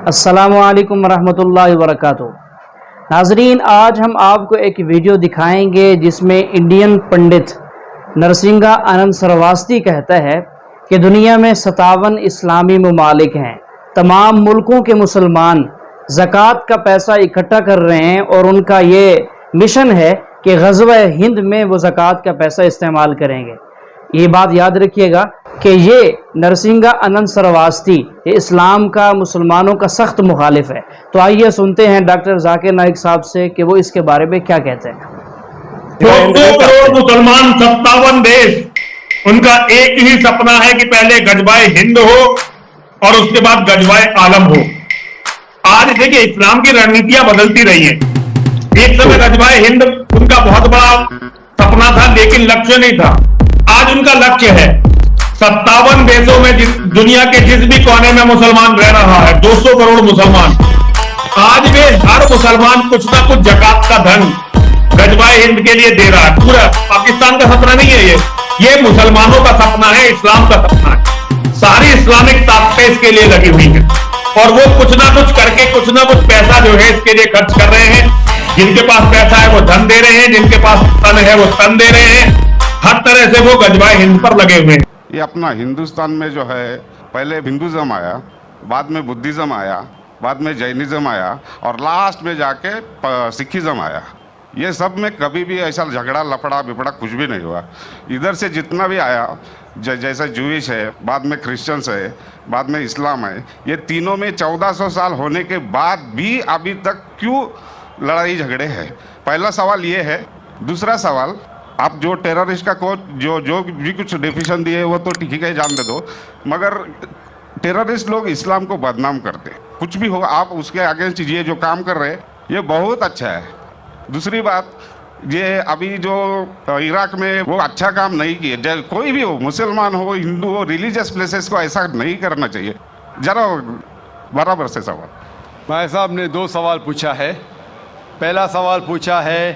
अस्सलामुअलैकुम रहमतुल्लाहि वबरकातुहू। नाजरीन, आज हम आपको एक वीडियो दिखाएंगे जिसमें इंडियन पंडित नरसिंगा आनंद सरवास्ती कहता है कि दुनिया में 57 इस्लामी ममालिक हैं। तमाम मुल्कों के मुसलमान ज़कात का पैसा इकट्ठा कर रहे हैं और उनका ये मिशन है कि ग़ज़वा हिंद में वो ज़कात का पैसा इस्तेमाल करेंगे। ये बात याद रखिएगा कि ये नरसिंगा आनंद सरवास्ती इस्लाम का, मुसलमानों का सख्त मुखालिफ है। तो आइए सुनते हैं डॉक्टर जाकिर नाइक साहब से कि वो इसके बारे में क्या कहते हैं। 200 करोड़ मुसलमान, 57 देश, उनका एक ही सपना है कि पहले गजवाए हिंद हो और उसके बाद गजवाए आलम हो। आज देखिए, इस्लाम की रणनीतियां बदलती रही हैं। एक समय गजवाए हिंद उनका बहुत बड़ा सपना था, लेकिन लक्ष्य नहीं था। आज उनका लक्ष्य है 57 देशों में, दुनिया के जिस भी कोने में मुसलमान रह रहा है, 200 करोड़ मुसलमान, आज वे हर मुसलमान कुछ ना कुछ ज़कात का धन गजवाए हिंद के लिए दे रहा है। पूरा पाकिस्तान का सपना नहीं है ये मुसलमानों का सपना है, इस्लाम का सपना है। सारी इस्लामिक ताकतें इसके लिए लगी हुई है और वो कुछ ना कुछ करके कुछ ना कुछ पैसा जो है इसके लिए खर्च कर रहे हैं। जिनके पास पैसा है वो धन दे रहे हैं, जिनके पास तन है वो तन दे रहे हैं। हर तरह से वो गजवाए हिंद पर लगे हुए हैं। ये अपना हिंदुस्तान में जो है, पहले हिंदुज़म आया, बाद में बुद्धिज़्म आया, बाद में जैनिज़्म आया और लास्ट में जाके सिखिज़्म आया। ये सब में कभी भी ऐसा झगड़ा लफड़ा बिपड़ा कुछ भी नहीं हुआ। इधर से जितना भी आया, जैसे जूइश है, बाद में क्रिश्चियंस है, बाद में इस्लाम है, ये तीनों में 1400 साल होने के बाद भी अभी तक क्यों लड़ाई झगड़े हैं? पहला सवाल ये है। दूसरा सवाल, आप जो टेररिस्ट का जो भी कुछ डेफिनेशन दिए वो तो ठीक है, जान दे दो, मगर टेररिस्ट लोग इस्लाम को बदनाम करते। कुछ भी हो, आप उसके अगेंस्ट ये जो काम कर रहे हैं ये बहुत अच्छा है। दूसरी बात, ये अभी जो इराक में वो अच्छा काम नहीं किए। कोई भी हो, मुसलमान हो, हिंदू हो, रिलीजियस प्लेसेस को ऐसा नहीं करना चाहिए। जरा बराबर से सवाल। भाई साहब ने 2 सवाल पूछा है। पहला सवाल पूछा है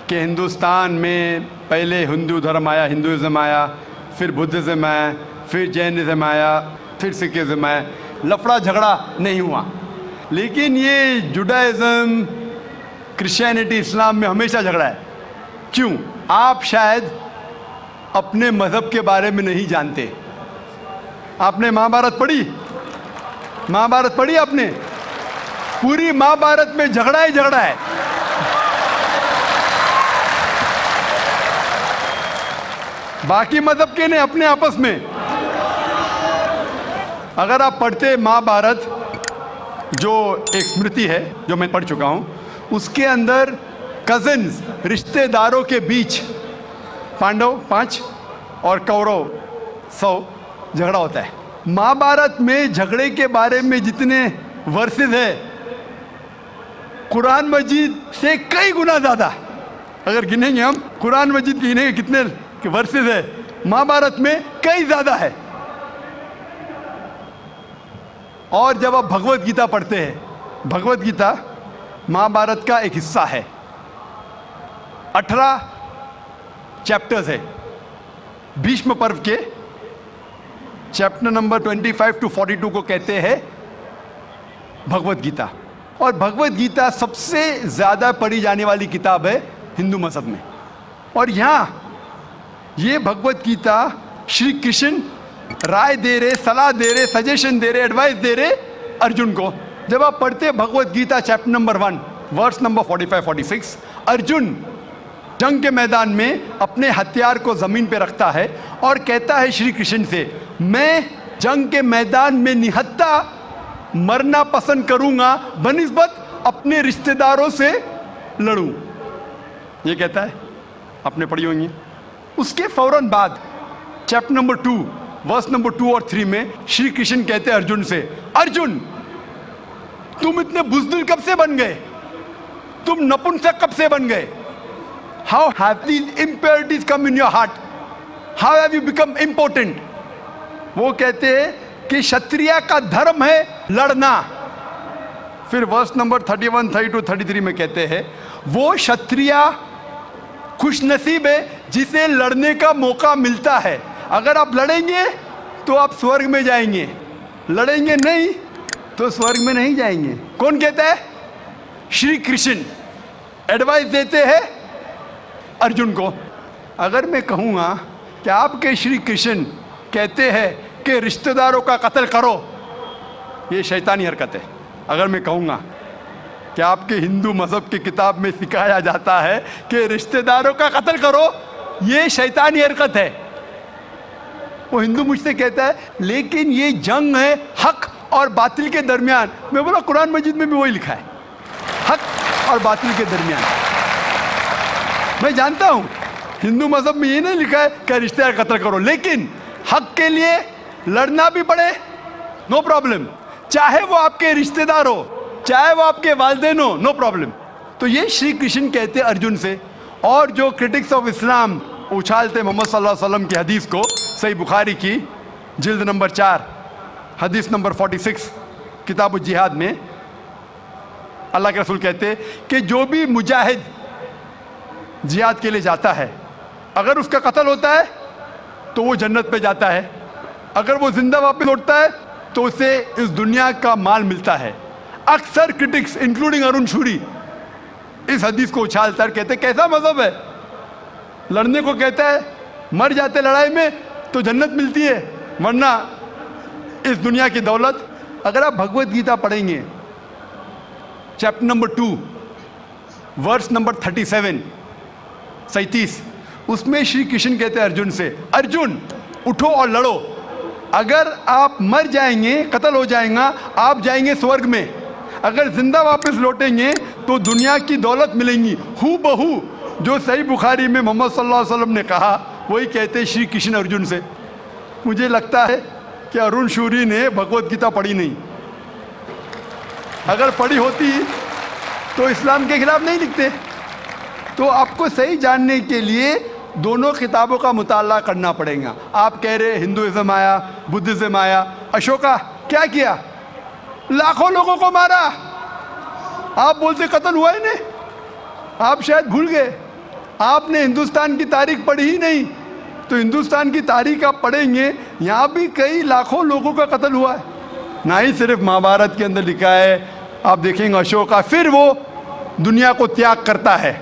कि हिंदुस्तान में पहले हिंदू धर्म आया, हिंदुज़म आया, फिर बुद्धिज़्म आया, फिर जैनिज़्म आया, फिर सिखिज़्म आया। लफड़ा झगड़ा नहीं हुआ, लेकिन ये जुडाइज़म, क्रिश्चियनिटी, इस्लाम में हमेशा झगड़ा है। क्यों? आप शायद अपने मज़हब के बारे में नहीं जानते। आपने महाभारत पढ़ी? महाभारत पढ़ी आपने? पूरी महाभारत में झगड़ा ही झगड़ा है। बाकी मज़हब के ने अपने आपस में। अगर आप पढ़ते महाभारत, जो एक स्मृति है जो मैं पढ़ चुका हूँ, उसके अंदर कज़न्स, रिश्तेदारों के बीच पांडव 5 और कौरव 100 झगड़ा होता है। महाभारत में झगड़े के बारे में जितने वर्सेस है, कुरान मजीद से कई गुना ज़्यादा। अगर गिनेंगे हम, कुरान मजीद गिनेंगे कितने वर्सेस है, महाभारत में कई ज़्यादा है। और जब आप भगवत गीता पढ़ते हैं, भगवत गीता महाभारत का एक हिस्सा है। 18 चैप्टर्स है। भीष्म पर्व के चैप्टर नंबर 25 to 42 को कहते हैं भगवत गीता। और भगवत गीता सबसे ज़्यादा पढ़ी जाने वाली किताब है हिंदू मज़हब में। और यहाँ ये भगवत गीता श्री कृष्ण राय दे रहे, सलाह दे रहे, सजेशन दे रहे, एडवाइस दे रहे अर्जुन को। जब आप पढ़ते Bhagavad Gita chapter number 1 verse number 45-46, Arjun जंग के मैदान में अपने हथियार को ज़मीन पे रखता है और कहता है श्री कृष्ण से, मैं जंग के मैदान में निहत्था मरना पसंद करूंगा बनिस्बत अपने रिश्तेदारों से लड़ूं। ये कहता है, आपने पढ़ी होंगी। उसके फौरन बाद चैप्टर नंबर 2 वर्स नंबर 2 और 3 में श्री कृष्ण कहते हैं अर्जुन से, अर्जुन तुम इतने बुज़दिल कब से बन गए? तुम नपुंसक कब से बन गए? How have these impurities come in your heart? How have you become important? वो कहते हैं कि क्षत्रिय का धर्म है लड़ना। फिर वर्स नंबर 31, 32, 33 में कहते हैं, वो क्षत्रिय खुशनसीब है जिसे लड़ने का मौका मिलता है। अगर आप लड़ेंगे तो आप स्वर्ग में जाएंगे, लड़ेंगे नहीं तो स्वर्ग में नहीं जाएंगे। कौन कहता है? श्री कृष्ण एडवाइस देते हैं अर्जुन को। अगर मैं कहूँगा कि आपके श्री कृष्ण कहते हैं कि रिश्तेदारों का कत्ल करो, ये शैतानी हरकत है। अगर मैं कहूँगा कि आपके हिंदू मज़हब की किताब में सिखाया जाता है कि रिश्तेदारों का कत्ल करो, ये शैतानी हरकत है। वो हिंदू मुझसे कहता है लेकिन ये जंग है हक और बातिल के दरमियान। मैं बोला कुरान मजीद में भी वही लिखा है, हक और बातिल के दरमियान। मैं जानता हूँ हिंदू मज़हब में ये नहीं लिखा है कि रिश्तेदार कत्ल करो, लेकिन हक के लिए लड़ना भी पड़े, नो प्रॉब्लम। चाहे वो आपके रिश्तेदार हो, चाहे वो आपके वालिदैन हो, नो प्रॉब्लम। तो ये श्री कृष्ण कहते अर्जुन से। और जो क्रिटिक्स ऑफ इस्लाम उछालते मोहम्मद सल्लल्लाहु अलैहि वसल्लम की हदीस को, सही बुखारी की जिल्द नंबर 4 हदीस नंबर 46 किताब जिहाद में अल्लाह के रसूल कहते कि जो भी मुजाहिद जिहाद के लिए जाता है, अगर उसका कत्ल होता है तो वो जन्नत पे जाता है, अगर वो जिंदा वापस लौटता है तो उसे इस दुनिया का माल मिलता है। अक्सर क्रिटिक्स इंक्लूडिंग अरुण शूरी इस हदीस को उछालकर कहते कैसा मजहब है, लड़ने को कहता है, मर जाते लड़ाई में तो जन्नत मिलती है, वरना इस दुनिया की दौलत। अगर आप भगवत गीता पढ़ेंगे चैप्टर नंबर 2 वर्स नंबर 37, उसमें श्री कृष्ण कहते हैं अर्जुन से, अर्जुन उठो और लड़ो। अगर आप मर जाएंगे, कत्ल हो जाएगा, आप जाएंगे स्वर्ग में। अगर जिंदा वापस लौटेंगे तो दुनिया की दौलत मिलेंगी। हू बहू जो सही बुखारी में मोहम्मद सल्लल्लाहु अलैहि वसल्लम ने कहा, वही कहते श्री कृष्ण अर्जुन से। मुझे लगता है कि अरुण शूरी ने भगवत गीता पढ़ी नहीं। अगर पढ़ी होती तो इस्लाम के खिलाफ नहीं लिखते। तो आपको सही जानने के लिए दोनों किताबों का मुताला करना पड़ेगा। आप कह रहे हिंदुइज्म आया, बुद्धिज्म आया। अशोका क्या किया? लाखों लोगों को मारा। आप बोलते कत्ल हुआ ही नहीं। आप शायद भूल गए, आपने हिंदुस्तान की तारीख पढ़ी ही नहीं। तो हिंदुस्तान की तारीख आप पढ़ेंगे, यहाँ भी कई लाखों लोगों का कत्ल हुआ है। ना ही सिर्फ महाभारत के अंदर लिखा है, आप देखेंगे अशोका फिर वो दुनिया को त्याग करता है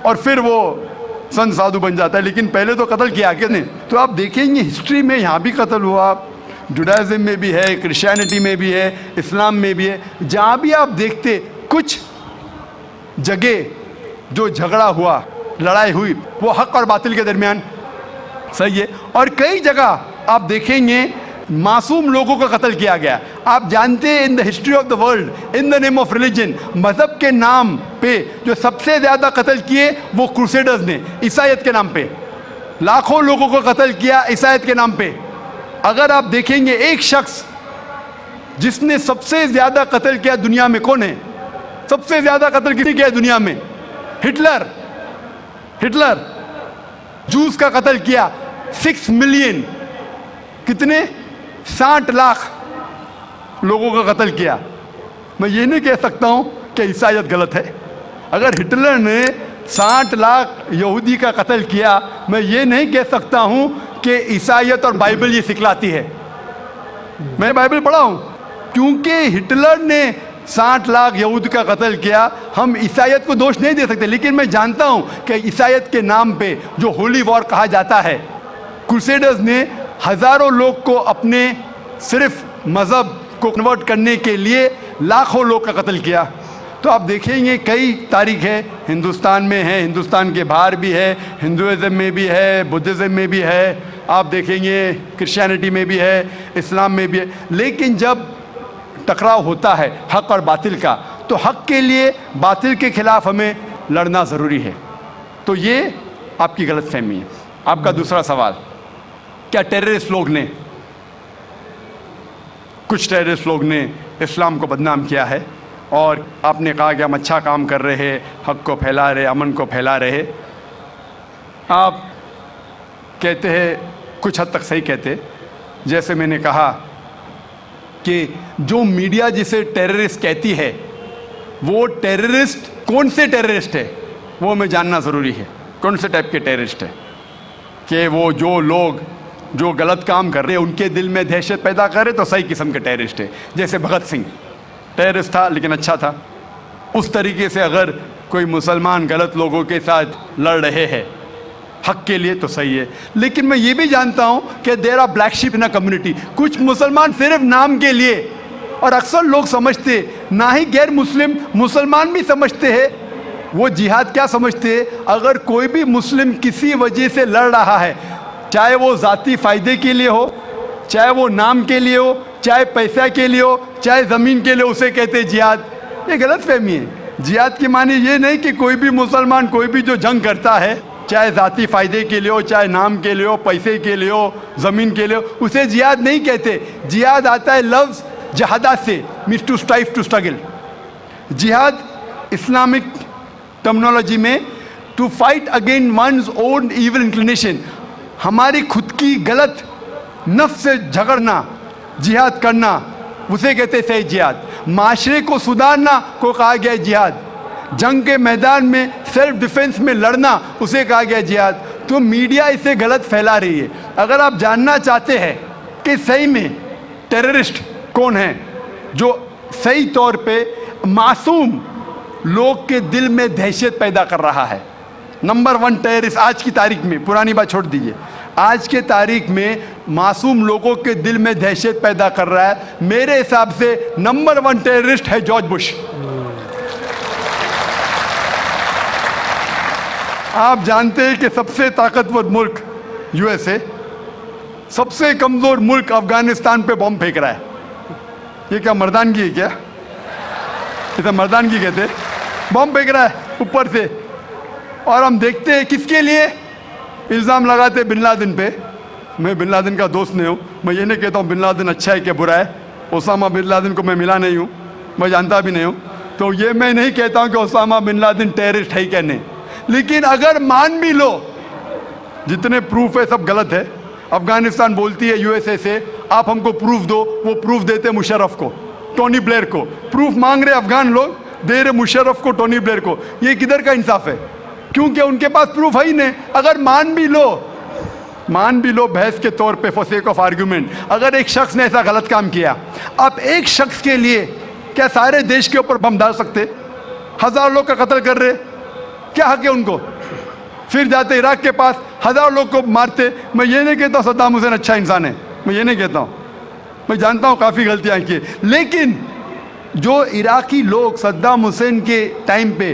और फिर वो संत साधु बन जाता है, लेकिन पहले तो कत्ल किया किसने? तो आप देखेंगे हिस्ट्री में यहाँ भी कत्ल हुआ, जुडाइज्म में भी है, क्रिश्चियनिटी में भी है, इस्लाम में भी है। जहाँ भी आप देखते कुछ जगह जो झगड़ा हुआ, लड़ाई हुई, वो हक और बातिल के दरमियान, सही है। और कई जगह आप देखेंगे मासूम लोगों का कत्ल किया गया। आप जानते हैं in the history of the world, in the name of religion, मजहब के नाम पे जो सबसे ज़्यादा कत्ल किए वो क्रूसेडर्स ने, ईसाईयत के नाम पे लाखों लोगों को कत्ल किया, ईसाईयत के नाम पे। अगर आप देखेंगे एक शख्स जिसने सबसे ज़्यादा कत्ल किया दुनिया में, कौन है? सबसे ज़्यादा कत्ल किसी किया दुनिया में? हिटलर। हिटलर जूस का कत्ल किया, 6 मिलियन, कितने? 60 लाख लोगों का कत्ल किया। मैं ये नहीं कह सकता हूँ कि ईसाईयत गलत है। अगर हिटलर ने 60 लाख यहूदी का कत्ल किया, मैं ये नहीं कह सकता हूँ कि ईसाईयत और बाइबल ये सिखलाती है। मैं बाइबल पढ़ा हूँ, क्योंकि हिटलर ने 60 लाख यहूद का कत्ल किया, हम ईसाईयत को दोष नहीं दे सकते। लेकिन मैं जानता हूँ कि ईसाईयत के नाम पे जो होली वॉर कहा जाता है, क्रूसेडर्स ने हज़ारों लोग को अपने सिर्फ मज़हब को कन्वर्ट करने के लिए लाखों लोग का कत्ल किया। तो आप देखेंगे कई तारीख है, हिंदुस्तान में है, हिंदुस्तान के बाहर भी है, हिंदुइज्म में भी है, बुद्धिज़्म में भी है, आप देखेंगे क्रिश्चियनिटी में भी है, इस्लाम में भी है। लेकिन जब टकराव होता है हक और बातिल का, तो हक के लिए बातिल के खिलाफ हमें लड़ना ज़रूरी है। तो ये आपकी गलतफहमी है। आपका दूसरा सवाल, क्या टेररिस्ट लोग ने, कुछ टेररिस्ट लोग ने इस्लाम को बदनाम किया है, और आपने कहा कि हम अच्छा काम कर रहे हैं, हक को फैला रहे, अमन को फैला रहे। आप कहते हैं, कुछ हद तक सही कहते, जैसे मैंने कहा कि जो मीडिया जिसे टेररिस्ट कहती है, वो टेररिस्ट कौन से टेररिस्ट है वो हमें जानना ज़रूरी है। कौन से टाइप के टेररिस्ट है? कि वो जो लोग जो गलत काम कर रहे हैं उनके दिल में दहशत पैदा करे तो सही किस्म के टेररिस्ट है। जैसे भगत सिंह टेररिस्ट था लेकिन अच्छा था, उस तरीके से अगर कोई मुसलमान गलत लोगों के साथ लड़ रहे हैं हक के लिए तो सही है। लेकिन मैं ये भी जानता हूँ कि there are black sheep in a community, कुछ मुसलमान सिर्फ नाम के लिए, और अक्सर लोग समझते ना ही गैर मुस्लिम मुसलमान भी समझते हैं वो जिहाद क्या समझते हैं, अगर कोई भी मुस्लिम किसी वजह से लड़ रहा है, चाहे वो ज़ाती फ़ायदे के लिए हो, चाहे वो नाम के लिए हो, चाहे पैसा के लिए हो, चाहे ज़मीन के लिए, उसे कहते हैं जिहाद। ये गलत फहमी है। जिहाद की मानी ये नहीं कि कोई भी मुसलमान कोई भी जो जंग करता है, चाहे ज़ाती फ़ायदे के लिए हो, चाहे नाम के लिए हो, पैसे के लिए हो, ज़मीन के लिए हो, उसे जिहाद नहीं कहते। जिहाद आता है लफ्ज़ जहादा से, means to strive, to struggle. जिहाद इस्लामिक टर्मिनोलॉजी में to fight against one's own evil inclination, हमारी खुद की गलत नफ्स से झगड़ना, जिहाद करना, उसे कहते हैं सही जिहाद। माशरे को सुधारना को कहा गया है जिहाद। जंग के मैदान में सेल्फ डिफेंस में लड़ना उसे कहा गया जिहाद। तो मीडिया इसे गलत फैला रही है। अगर आप जानना चाहते हैं कि सही में टेररिस्ट कौन है जो सही तौर पे मासूम लोग के दिल में दहशत पैदा कर रहा है, नंबर 1 टेररिस्ट आज की तारीख में, पुरानी बात छोड़ दीजिए, आज के तारीख में मासूम लोगों के दिल में दहशत पैदा कर रहा है, मेरे हिसाब से नंबर 1 टेररिस्ट है जॉर्ज बुश। आप जानते हैं कि सबसे ताकतवर मुल्क यूएसए, सबसे कमजोर मुल्क अफगानिस्तान पे बम फेंक रहा है। ये क्या मर्दानगी है क्या? इसे मर्दानगी कहते हैं। बम फेंक रहा है ऊपर से, और हम देखते हैं किसके लिए इल्ज़ाम लगाते बिन लादेन पे। मैं बिन लादेन का दोस्त नहीं हूँ, मैं ये नहीं कहता हूँ बिन लादेन अच्छा है क्या बुरा है। ओसामा बिन लादेन को मैं मिला नहीं हूँ, मैं जानता भी नहीं हूँ, तो ये मैं नहीं कहता हूँ कि ओसामा बिन लादेन टेररिस्ट है क्या नहीं। लेकिन अगर मान भी लो, जितने प्रूफ है सब गलत है। अफगानिस्तान बोलती है यूएसए से आप हमको प्रूफ दो, वो प्रूफ देते मुशर्रफ को, टोनी ब्लेयर को। प्रूफ मांग रहे अफगान लोग, दे रहे मुशर्रफ को, टोनी ब्लेयर को। ये किधर का इंसाफ है? क्योंकि उनके पास प्रूफ है ही नहीं। अगर मान भी लो बहस के तौर पे, फॉर सेक ऑफ आर्ग्यूमेंट, अगर एक शख्स ने ऐसा गलत काम किया, आप एक शख्स के लिए क्या सारे देश के ऊपर बम डाल सकते? 1000 लोग का कत्ल कर रहे, क्या हक है उनको? फिर जाते इराक के पास 1000 लोग को मारते। मैं ये नहीं कहता सद्दाम हुसैन अच्छा इंसान है, मैं ये नहीं कहता हूँ, मैं जानता हूँ काफ़ी गलतियाँ की, लेकिन जो इराकी लोग सद्दाम हुसैन के टाइम पे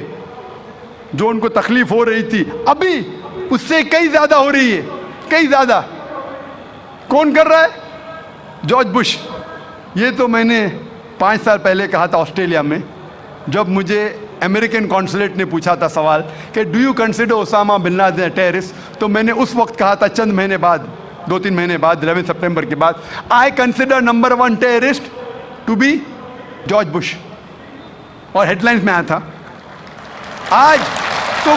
जो उनको तकलीफ हो रही थी, अभी उससे कई ज़्यादा हो रही है, कई ज़्यादा। कौन कर रहा है? George Bush. ये तो मैंने 5 साल पहले कहा था ऑस्ट्रेलिया में, जब मुझे अमेरिकन कॉन्सुलेट ने पूछा था सवाल कि do you consider Osama bin Laden terrorist, तो मैंने उस वक्त कहा था, चंद महीने बाद, 2-3 महीने बाद, 11 सितंबर के बाद, I consider number 1 terrorist to be George Bush, और हेडलाइंस में आया था। आज तो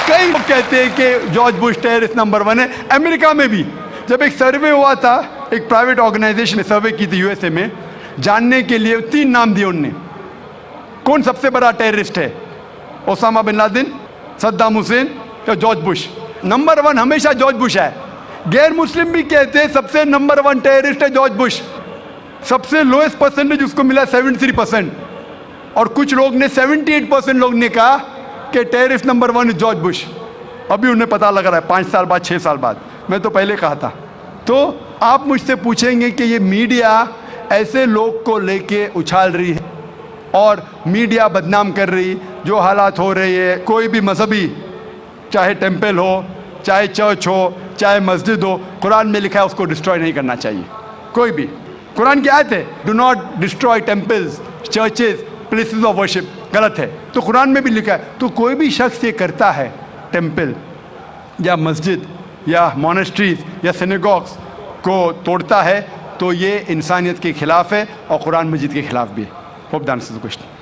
कई लोग कहते हैं कि जॉर्ज बुश टेररिस्ट नंबर 1 है। अमेरिका में भी जब एक सर्वे हुआ था, एक प्राइवेट ऑर्गेनाइजेशन ने सर्वे की थी यूएसए में, जानने के लिए 3 नाम दिए उनने, कौन सबसे बड़ा टेररिस्ट है, Osama bin Laden, Saddam Hussein या जॉर्ज बुश। नंबर 1 हमेशा जॉर्ज बुश है। गैर मुस्लिम भी कहते हैं सबसे नंबर 1 टेररिस्ट है जॉर्ज बुश। सबसे लोएस्ट परसेंटेज उसको मिला 73%, और कुछ लोग ने 78% लोग ने कहा कि terrorist number 1 is George Bush. अभी उन्हें पता लग रहा है 5 साल बाद, 6 साल बाद, मैं तो पहले कहा था। तो आप मुझसे पूछेंगे कि ये मीडिया ऐसे लोग को लेके उछाल रही है और मीडिया बदनाम कर रही, जो हालात हो रही है, कोई भी मजहबी, चाहे टेम्पल हो, चाहे चर्च हो, चाहे मस्जिद हो, कुरान में लिखा है उसको डिस्ट्रॉय नहीं करना चाहिए। कोई भी, कुरान की आयत है, do not destroy temples, churches, places of worship, गलत है, तो कुरान में भी लिखा है। तो कोई भी शख्स ये करता है, टेम्पल या मस्जिद या मोनेस्ट्रीज या सिनेगॉग्स को तोड़ता है, तो ये इंसानियत के खिलाफ है और कुरान मजीद के खिलाफ भी है। Hope that answers the question.